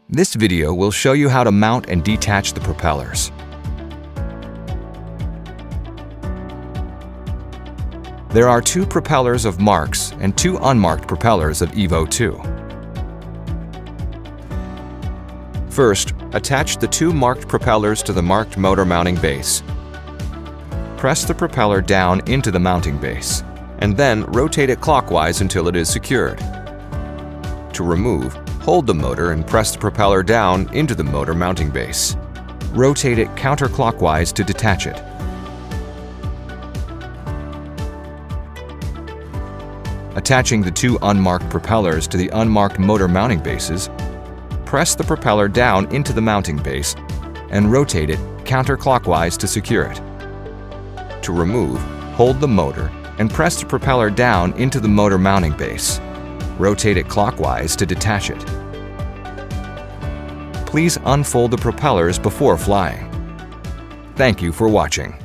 This video will show you how to mount and detach the propellers. There are 2 propellers of marks and 2 unmarked propellers of EVO 2. First, attach the 2 marked propellers to the marked motor mounting base. Press the propeller down into the mounting base, and then rotate it clockwise until it is secured. To remove, hold the motor and press the propeller down into the motor mounting base. Rotate it counterclockwise to detach it. Attaching the 2 unmarked propellers to the unmarked motor mounting bases, press the propeller down into the mounting base and rotate it counterclockwise to secure it. To remove, hold the motor and press the propeller down into the motor mounting base. Rotate it clockwise to detach it. Please unfold the propellers before flying. Thank you for watching.